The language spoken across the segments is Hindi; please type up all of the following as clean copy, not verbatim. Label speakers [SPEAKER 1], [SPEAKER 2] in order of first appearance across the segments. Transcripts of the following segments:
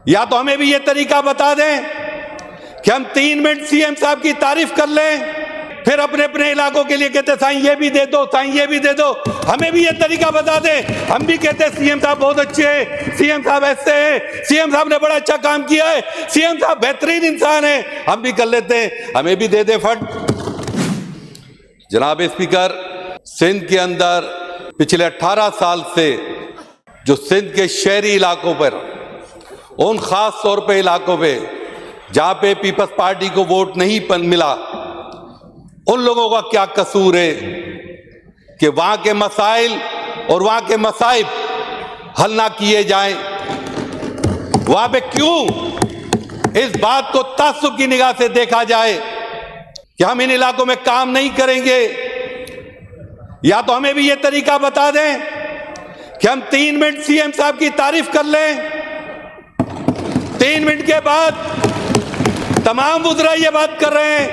[SPEAKER 1] या तो हमें भी ये तरीका बता दें कि हम 3 मिनट सीएम साहब की तारीफ कर लें, फिर अपने अपने इलाकों के लिए कहते साईं ये भी दे दो, साईं ये भी दे दो। हमें भी ये तरीका बता दें, हम भी कहते सीएम साहब बहुत अच्छे हैं, सीएम साहब ऐसे हैं, सीएम साहब ने बड़ा अच्छा काम किया है, सीएम साहब बेहतरीन इंसान है, हम भी कर लेते हैं, हमें भी दे दे फंड। जनाब स्पीकर, सिंध के अंदर पिछले 18 साल से जो सिंध के शहरी इलाकों पर, उन खास तौर पे इलाकों पे जहां पे पीपल्स पार्टी को वोट नहीं मिला, उन लोगों का क्या कसूर है कि वहां के मसाइल और वहां के मसाइब हल ना किए जाएं? वहां पे क्यों इस बात को ताज्जुब की निगाह से देखा जाए कि हम इन इलाकों में काम नहीं करेंगे? या तो हमें भी ये तरीका बता दें कि हम 3 मिनट सीएम साहब की तारीफ कर लें, 3 मिनट के बाद तमाम वुज़रा ये बात कर रहे हैं,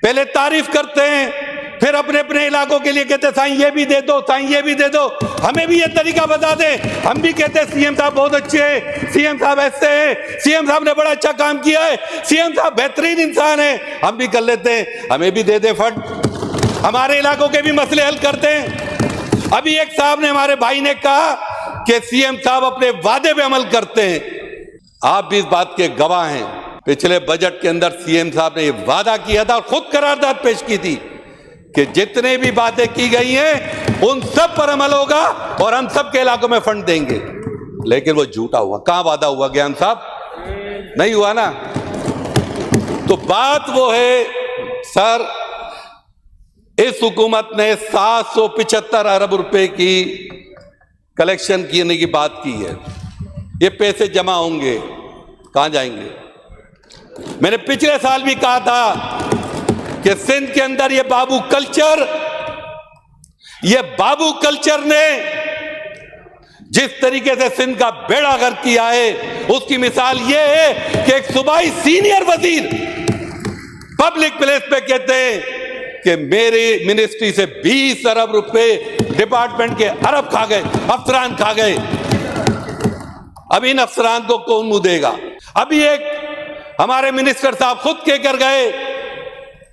[SPEAKER 1] पहले तारीफ करते हैं, फिर अपने अपने इलाकों के लिए कहते साईं ये भी दे दो, साईं ये भी दे दो। हमें भी ये तरीका बता दें, हम भी कहते सीएम साहब बहुत अच्छे हैं, सीएम साहब ऐसे हैं, सीएम साहब ने बड़ा अच्छा काम किया है, सीएम साहब बेहतरीन इंसान है, हम भी कर लेते हैं, हमें भी दे दे फंड, हमारे इलाकों के भी मसले हल करते हैं। अभी एक साहब ने, हमारे भाई ने कहा कि सीएम साहब अपने वादे पे अमल करते हैं। आप भी इस बात के गवाह हैं, पिछले बजट के अंदर सीएम साहब ने यह वादा किया था और खुद करारदाद पेश की थी कि जितने भी बातें की गई हैं उन सब पर अमल होगा और हम सब के इलाकों में फंड देंगे, लेकिन वो झूठा हुआ। कहां वादा हुआ ज्ञान साहब? नहीं हुआ ना। तो बात वो है सर, इस हुकूमत ने 775 अरब रुपए की कलेक्शन करने की बात की है। ये पैसे जमा होंगे, कहां जाएंगे? मैंने पिछले साल भी कहा था कि सिंध के अंदर ये बाबू कल्चर ने जिस तरीके से सिंध का बेड़ा गर्क किया है, उसकी मिसाल ये है कि एक सूबाई सीनियर वजीर पब्लिक प्लेस पे कहते हैं कि मेरी मिनिस्ट्री से 20 अरब रुपए डिपार्टमेंट के अरब खा गए, अफसरान खा गए। अब इन अफसरान को कौन मुंह देगा? अभी एक हमारे मिनिस्टर साहब खुद कहकर गए,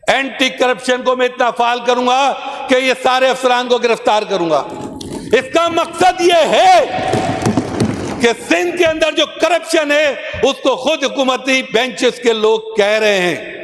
[SPEAKER 1] एंटी करप्शन को मैं इतना फाल करूंगा कि ये सारे अफसरान को गिरफ्तार करूंगा। इसका मकसद ये है कि सिंध के अंदर जो करप्शन है उसको खुद हुकूमती बेंचेस के लोग कह रहे हैं।